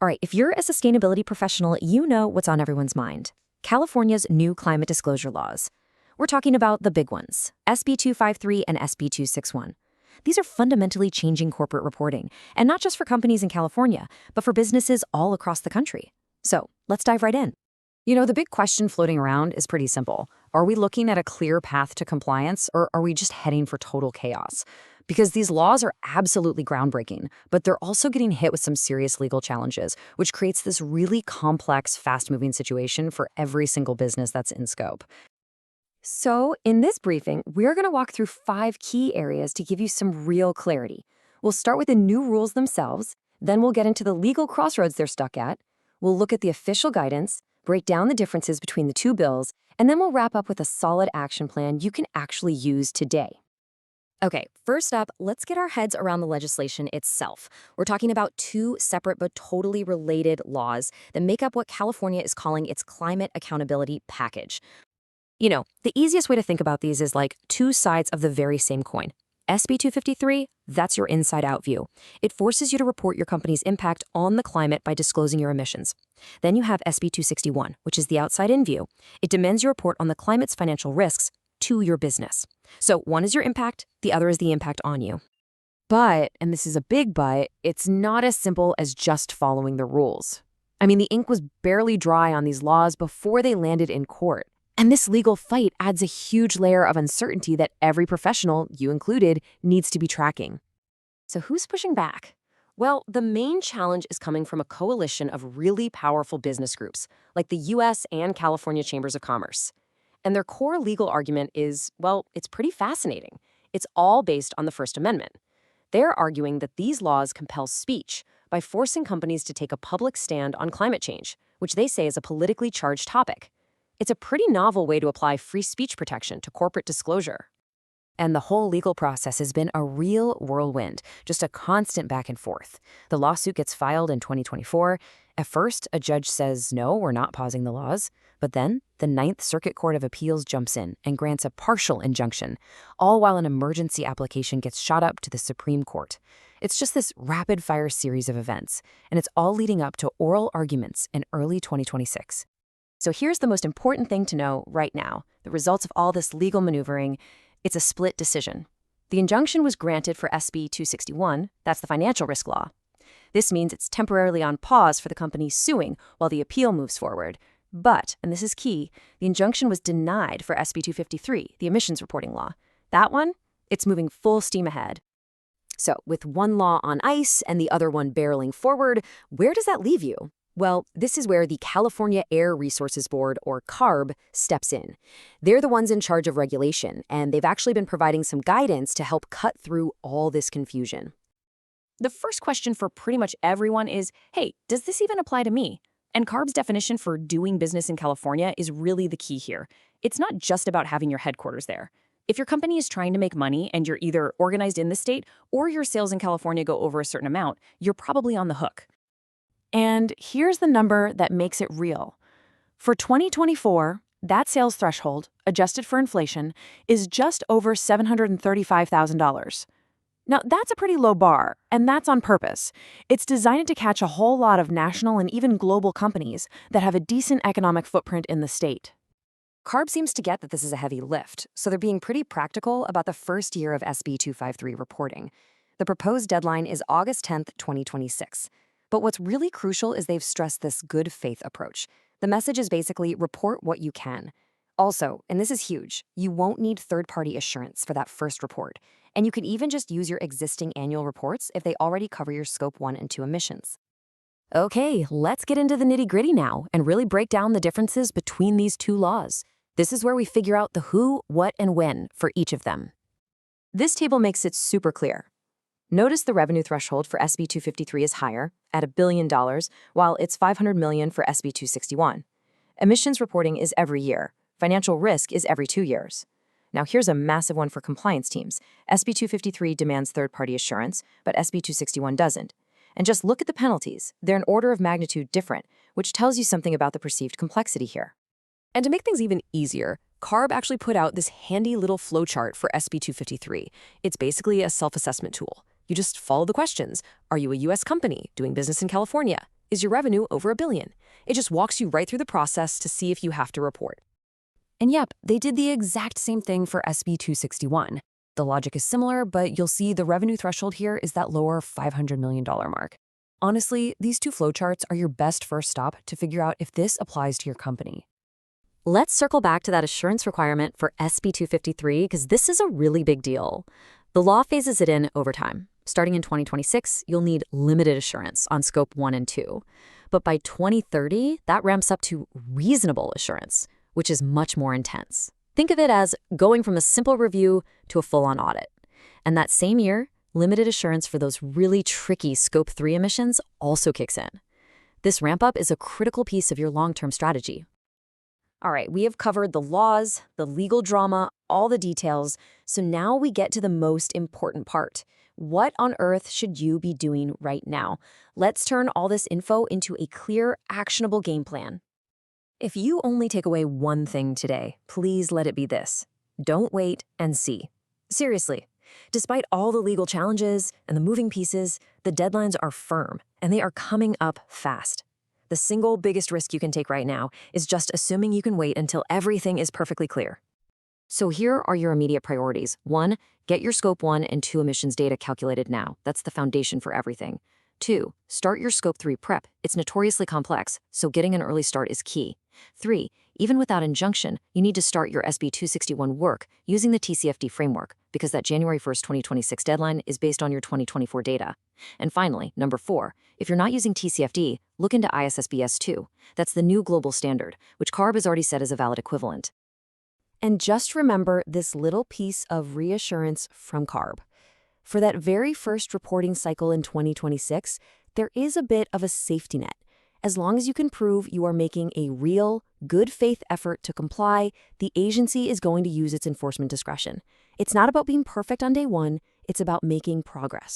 All right, if you're a sustainability professional, you know what's on everyone's mind. California's new climate disclosure laws. We're talking about the big ones, SB 253 and SB 261. These are fundamentally changing corporate reporting, and not just for companies in California, but for businesses all across the country. So let's dive right in. The big question floating around is pretty simple. Are we looking at a clear path to compliance, or are we just heading for total chaos? Because these laws are absolutely groundbreaking, but they're also getting hit with some serious legal challenges, which creates this really complex, fast-moving situation for every single business that's in scope. So, in this briefing, we're going to walk through 5 key areas to give you some real clarity. We'll start with the new rules themselves, then we'll get into the legal crossroads they're stuck at. We'll look at the official guidance, break down the differences between the two bills, and then we'll wrap up with a solid action plan you can actually use today. Okay, first up, let's get our heads around the legislation itself. We're talking about 2 separate but totally related laws that make up what California is calling its Climate Accountability Package. The easiest way to think about these is like 2 sides of the very same coin. SB 253, that's your inside-out view. It forces you to report your company's impact on the climate by disclosing your emissions. Then you have SB 261, which is the outside-in view. It demands you report on the climate's financial risks to your business. So one is your impact, the other is the impact on you. But, and this is a big but, it's not as simple as just following the rules. I mean, the ink was barely dry on these laws before they landed in court. And this legal fight adds a huge layer of uncertainty that every professional, you included, needs to be tracking. So who's pushing back? Well, the main challenge is coming from a coalition of really powerful business groups, like the U.S. and California Chambers of Commerce. And their core legal argument is, well, it's pretty fascinating. It's all based on the First Amendment. They're arguing that these laws compel speech by forcing companies to take a public stand on climate change, which they say is a politically charged topic. It's a pretty novel way to apply free speech protection to corporate disclosure. And the whole legal process has been a real whirlwind, just a constant back and forth. The lawsuit gets filed in 2024. At first, a judge says, no, we're not pausing the laws. But then, the Ninth Circuit Court of Appeals jumps in and grants a partial injunction, all while an emergency application gets shot up to the Supreme Court. It's just this rapid-fire series of events, and it's all leading up to oral arguments in early 2026. So here's the most important thing to know right now. The results of all this legal maneuvering, it's a split decision. The injunction was granted for SB 261, that's the financial risk law. This means it's temporarily on pause for the company suing while the appeal moves forward. But, and this is key, the injunction was denied for SB 253, the emissions reporting law. That one, it's moving full steam ahead. So with one law on ice and the other one barreling forward, where does that leave you? Well, this is where the California Air Resources Board, or CARB, steps in. They're the ones in charge of regulation, and they've actually been providing some guidance to help cut through all this confusion. The first question for pretty much everyone is, hey, does this even apply to me? And CARB's definition for doing business in California is really the key here. It's not just about having your headquarters there. If your company is trying to make money and you're either organized in the state or your sales in California go over a certain amount, you're probably on the hook. And here's the number that makes it real. For 2024, that sales threshold, adjusted for inflation, is just over $735,000. Now, that's a pretty low bar, and that's on purpose. It's designed to catch a whole lot of national and even global companies that have a decent economic footprint in the state. CARB seems to get that this is a heavy lift, so they're being pretty practical about the first year of SB 253 reporting. The proposed deadline is August 10th, 2026. But what's really crucial is they've stressed this good faith approach. The message is basically report what you can. Also, and this is huge, you won't need third-party assurance for that first report. And you can even just use your existing annual reports if they already cover your Scope 1 and 2 emissions. Okay, let's get into the nitty-gritty now and really break down the differences between these 2 laws. This is where we figure out the who, what, and when for each of them. This table makes it super clear. Notice the revenue threshold for SB 253 is higher, at $1 billion, while it's $500 million for SB 261. Emissions reporting is every year. Financial risk is every 2 years. Now here's a massive one for compliance teams. SB 253 demands third-party assurance, but SB 261 doesn't. And just look at the penalties. They're an order of magnitude different, which tells you something about the perceived complexity here. And to make things even easier, CARB actually put out this handy little flowchart for SB 253. It's basically a self-assessment tool. You just follow the questions. Are you a U.S. company doing business in California? Is your revenue over $1 billion? It just walks you right through the process to see if you have to report. And yep, they did the exact same thing for SB 261. The logic is similar, but you'll see the revenue threshold here is that lower $500 million mark. Honestly, these two flowcharts are your best first stop to figure out if this applies to your company. Let's circle back to that assurance requirement for SB 253 because this is a really big deal. The law phases it in over time. Starting in 2026, you'll need limited assurance on Scope 1 and 2. But by 2030, that ramps up to reasonable assurance, which is much more intense. Think of it as going from a simple review to a full-on audit. And that same year, limited assurance for those really tricky Scope 3 emissions also kicks in. This ramp-up is a critical piece of your long-term strategy. All right, we have covered the laws, the legal drama, all the details, so now we get to the most important part. What on earth should you be doing right now? Let's turn all this info into a clear, actionable game plan. If you only take away one thing today, please let it be this. Don't wait and see. Seriously, despite all the legal challenges and the moving pieces, the deadlines are firm, and they are coming up fast. The single biggest risk you can take right now is just assuming you can wait until everything is perfectly clear. So here are your immediate priorities. 1, get your Scope 1 and 2 emissions data calculated now. That's the foundation for everything. 2, start your Scope 3 prep. It's notoriously complex, so getting an early start is key. 3, even without injunction, you need to start your SB 261 work using the TCFD framework, because that January 1st, 2026 deadline is based on your 2024 data. And finally, number 4, if you're not using TCFD, look into ISSB S2. That's the new global standard, which CARB has already said is a valid equivalent. And just remember this little piece of reassurance from CARB. For that very first reporting cycle in 2026, there is a bit of a safety net. As long as you can prove you are making a real, good faith effort to comply, the agency is going to use its enforcement discretion. It's not about being perfect on day one, it's about making progress.